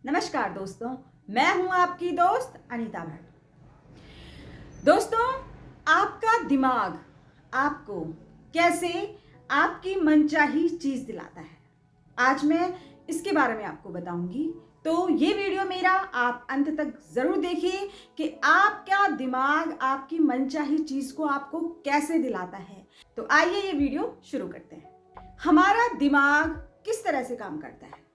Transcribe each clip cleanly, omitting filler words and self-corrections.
नमस्कार दोस्तों, मैं हूं आपकी दोस्त अनीता भट्ट। दोस्तों, आपका दिमाग आपको कैसे आपकी मनचाही चीज दिलाता है, आज मैं इसके बारे में आपको बताऊंगी। तो ये वीडियो मेरा आप अंत तक जरूर देखिए कि आपका दिमाग आपकी मनचाही चीज को आपको कैसे दिलाता है। तो आइए ये वीडियो शुरू करते हैं। हमारा दिमाग किस तरह से काम करता है?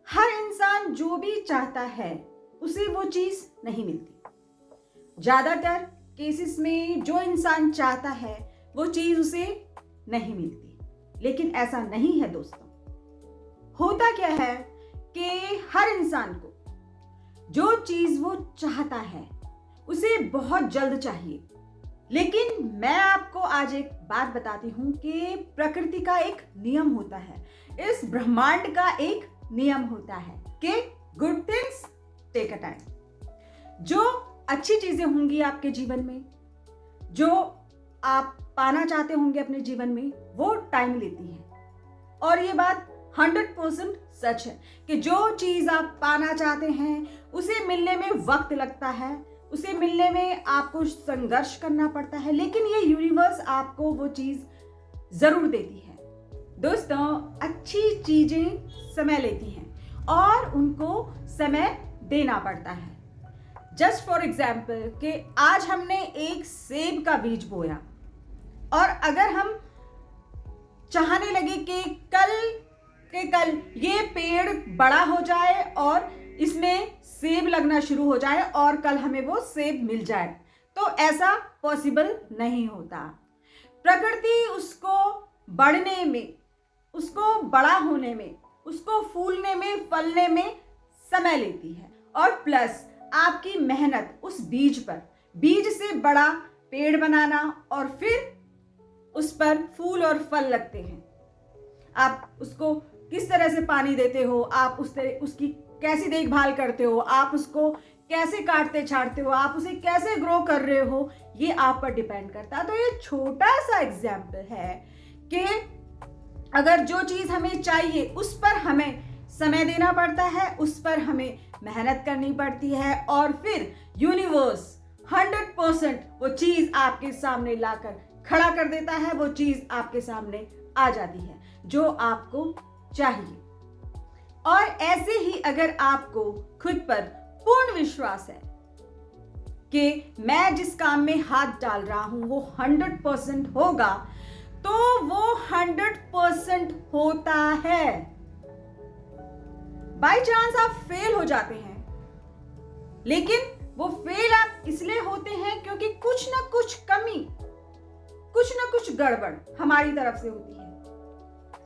हर इंसान जो भी चाहता है उसे वो चीज नहीं मिलती। ज्यादातर केसेस में जो इंसान चाहता है वो चीज उसे नहीं मिलती, लेकिन ऐसा नहीं है दोस्तों। होता क्या है कि हर इंसान को जो चीज वो चाहता है उसे बहुत जल्द चाहिए। लेकिन मैं आपको आज एक बात बताती हूं कि प्रकृति का एक नियम होता है, इस ब्रह्मांड का एक नियम होता है कि good things take a time. जो अच्छी चीजें होंगी आपके जीवन में, जो आप पाना चाहते होंगे अपने जीवन में, वो टाइम लेती है। और ये बात 100% सच है कि जो चीज आप पाना चाहते हैं उसे मिलने में वक्त लगता है, उसे मिलने में आपको संघर्ष करना पड़ता है, लेकिन ये यूनिवर्स आपको वो चीज जरूर देती है। दोस्तों, अच्छी चीजें समय लेती हैं और उनको समय देना पड़ता है। जस्ट फॉर एग्जाम्पल कि आज हमने एक सेब का बीज बोया और अगर हम चाहने लगे कि कल ये पेड़ बड़ा हो जाए और इसमें सेब लगना शुरू हो जाए और कल हमें वो सेब मिल जाए, तो ऐसा पॉसिबल नहीं होता। प्रकृति उसको बढ़ने में, उसको बड़ा होने में, उसको फूलने में, फलने में समय लेती है। और प्लस आपकी मेहनत उस बीज पर, बीज से बड़ा पेड़ बनाना और फिर उस पर फूल और फल लगते हैं। आप उसको किस तरह से पानी देते हो, आप उसकी कैसी देखभाल करते हो, आप उसको कैसे काटते छाटते हो, आप उसे कैसे ग्रो कर रहे हो, ये आप पर डिपेंड करता है। तो ये छोटा सा एग्जाम्पल है कि अगर जो चीज हमें चाहिए उस पर हमें समय देना पड़ता है, उस पर हमें मेहनत करनी पड़ती है और फिर यूनिवर्स 100% वो चीज आपके सामने लाकर खड़ा कर देता है, वो चीज आपके सामने आ जाती है जो आपको चाहिए। और ऐसे ही अगर आपको खुद पर पूर्ण विश्वास है कि मैं जिस काम में हाथ डाल रहा हूं वो 100% होगा, तो वो 100% होता है। बाय चांस आप फेल हो जाते हैं, लेकिन वो फेल आप इसलिए होते हैं क्योंकि कुछ ना कुछ कमी, कुछ ना कुछ गड़बड़ हमारी तरफ से होती है।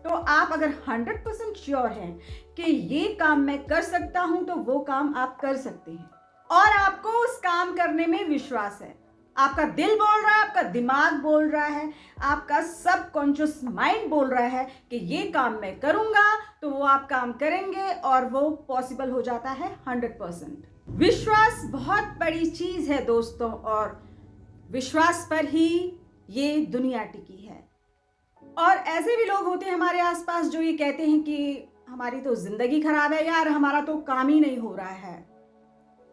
तो आप अगर 100% श्योर हैं कि ये काम मैं कर सकता हूं, तो वो काम आप कर सकते हैं और आपको उस काम करने में विश्वास है। आपका दिल बोल रहा है, आपका दिमाग बोल रहा है, आपका सबकॉन्शियस माइंड बोल रहा है कि ये काम मैं करूंगा, तो वो आप काम करेंगे और वो पॉसिबल हो जाता है 100%। विश्वास बहुत बड़ी चीज है दोस्तों, और विश्वास पर ही ये दुनिया टिकी है। और ऐसे भी लोग होते हैं हमारे आसपास जो ये कहते हैं कि हमारी तो जिंदगी खराब है यार, हमारा तो काम ही नहीं हो रहा है,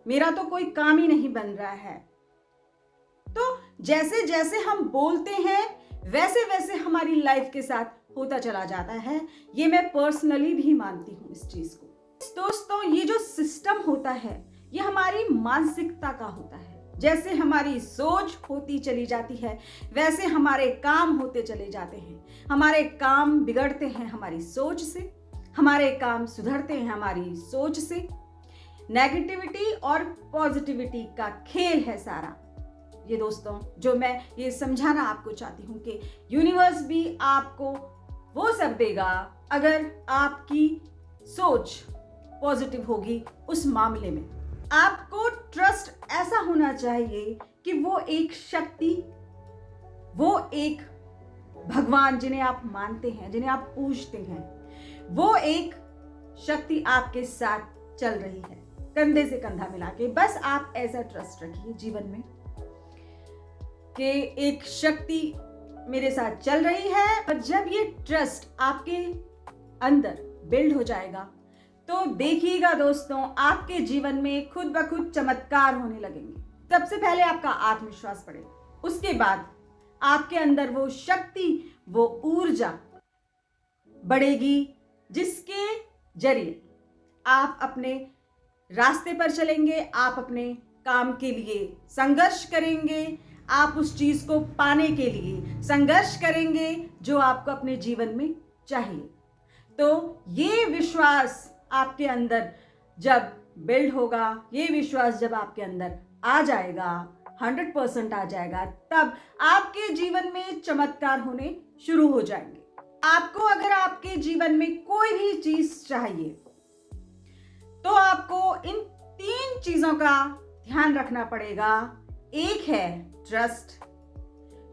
मेरा तो कोई काम ही नहीं बन रहा है। तो जैसे जैसे हम बोलते हैं वैसे वैसे हमारी लाइफ के साथ होता चला जाता है। ये मैं पर्सनली भी मानती हूँ इस चीज को। दोस्तों, ये जो सिस्टम होता है ये हमारी मानसिकता का होता है। जैसे हमारी सोच होती चली जाती है वैसे हमारे काम होते चले जाते हैं। हमारे काम बिगड़ते हैं हमारी सोच से, हमारे काम सुधरते हैं हमारी सोच से। नेगेटिविटी और पॉजिटिविटी का खेल है सारा ये दोस्तों, जो मैं ये समझाना आपको चाहती हूँ कि यूनिवर्स भी आपको वो सब देगा अगर आपकी सोच पॉजिटिव होगी। उस मामले में आपको ट्रस्ट ऐसा होना चाहिए कि वो एक शक्ति, वो एक भगवान जिन्हें आप मानते हैं, जिन्हें आप पूजते हैं, वो एक शक्ति आपके साथ चल रही है कंधे से कंधा मिला के। बस आप ऐसा ट्रस्ट रखिए जीवन में कि एक शक्ति मेरे साथ चल रही है। और जब ये ट्रस्ट आपके अंदर बिल्ड हो जाएगा तो देखिएगा दोस्तों, आपके जीवन में खुद ब खुद चमत्कार होने लगेंगे। सबसे पहले आपका आत्मविश्वास बढ़ेगा, उसके बाद आपके अंदर वो शक्ति, वो ऊर्जा बढ़ेगी जिसके जरिए आप अपने रास्ते पर चलेंगे, आप अपने काम के लिए संघर्ष करेंगे, आप उस चीज को पाने के लिए संघर्ष करेंगे जो आपको अपने जीवन में चाहिए। तो ये विश्वास आपके अंदर जब बिल्ड होगा, ये विश्वास जब आपके अंदर आ जाएगा, 100% आ जाएगा, तब आपके जीवन में चमत्कार होने शुरू हो जाएंगे। आपको अगर आपके जीवन में कोई भी चीज चाहिए तो आपको इन 3 चीजों का ध्यान रखना पड़ेगा। एक है ट्रस्ट,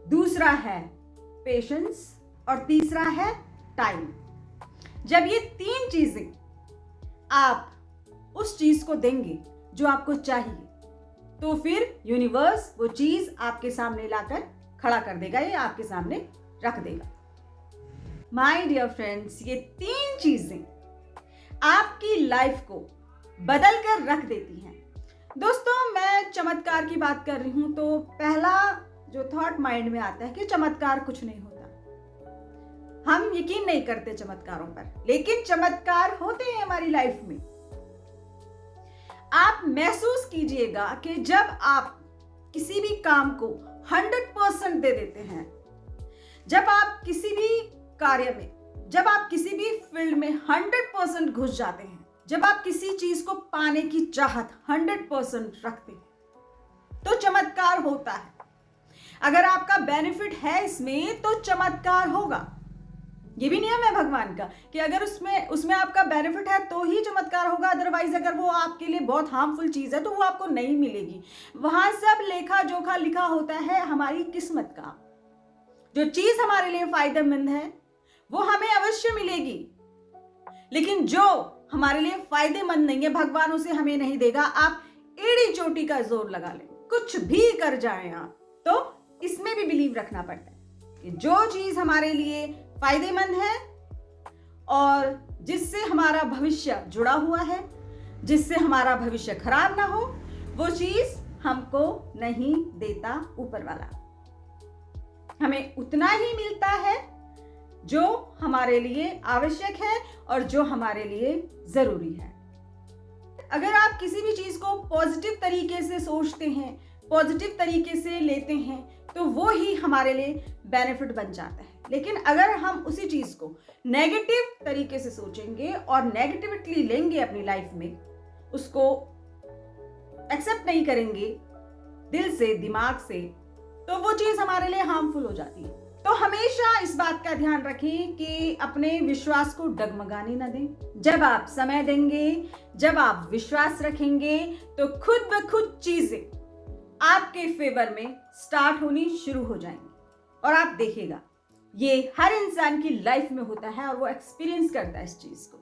दूसरा है पेशेंस और तीसरा है टाइम। जब ये 3 चीजें आप उस चीज को देंगे जो आपको चाहिए, तो फिर यूनिवर्स वो चीज आपके सामने लाकर खड़ा कर देगा, ये आपके सामने रख देगा। माय डियर फ्रेंड्स, ये 3 चीजें आपकी लाइफ को बदल कर रख देती हैं। दोस्तों, मैं चमत्कार की बात कर रही हूं तो पहला जो थॉट माइंड में आता है कि चमत्कार कुछ नहीं होता, हम यकीन नहीं करते चमत्कारों पर, लेकिन चमत्कार होते हैं हमारी लाइफ में। आप महसूस कीजिएगा कि जब आप किसी भी काम को 100% दे देते हैं, जब आप किसी भी कार्य में, जब आप किसी भी फील्ड में 100% घुस जाते हैं, जब आप किसी चीज को पाने की चाहत 100% रखते हैं, तो चमत्कार होता है। अगर आपका बेनिफिट है इसमें तो चमत्कार होगा। ये भी नियम है भगवान का कि अगर उसमें आपका बेनिफिट है तो ही चमत्कार होगा, अदरवाइज अगर वो आपके लिए बहुत हार्मफुल चीज है तो वो आपको नहीं मिलेगी। वहां सब लेखा जोखा लिखा होता है हमारी किस्मत का। जो चीज हमारे लिए फायदेमंद है वो हमें अवश्य मिलेगी, लेकिन जो हमारे लिए फायदेमंद नहीं है भगवान उसे हमें नहीं देगा। आप एड़ी चोटी का जोर लगा लें, कुछ भी कर जाएं आप, तो इसमें भी बिलीव रखना पड़ता है कि जो चीज हमारे लिए फायदेमंद है और जिससे हमारा भविष्य जुड़ा हुआ है, जिससे हमारा भविष्य खराब ना हो, वो चीज हमको नहीं देता ऊपर वाला। हमें उतना ही मिलता है जो हमारे लिए आवश्यक है और जो हमारे लिए जरूरी है। अगर आप किसी भी चीज को पॉजिटिव तरीके से सोचते हैं, पॉजिटिव तरीके से लेते हैं, तो वो ही हमारे लिए बेनिफिट बन जाता है। लेकिन अगर हम उसी चीज को नेगेटिव तरीके से सोचेंगे और नेगेटिविटी लेंगे अपनी लाइफ में, उसको एक्सेप्ट नहीं करेंगे दिल से, दिमाग से, तो वो चीज हमारे लिए हार्मफुल हो जाती है। तो हमेशा इस बात का ध्यान रखें कि अपने विश्वास को डगमगाने न दें। जब आप समय देंगे, जब आप विश्वास रखेंगे, तो खुद ब खुद चीजें आपके फेवर में स्टार्ट होनी शुरू हो जाएंगी। और आप देखिएगा, ये हर इंसान की लाइफ में होता है और वो एक्सपीरियंस करता है इस चीज को।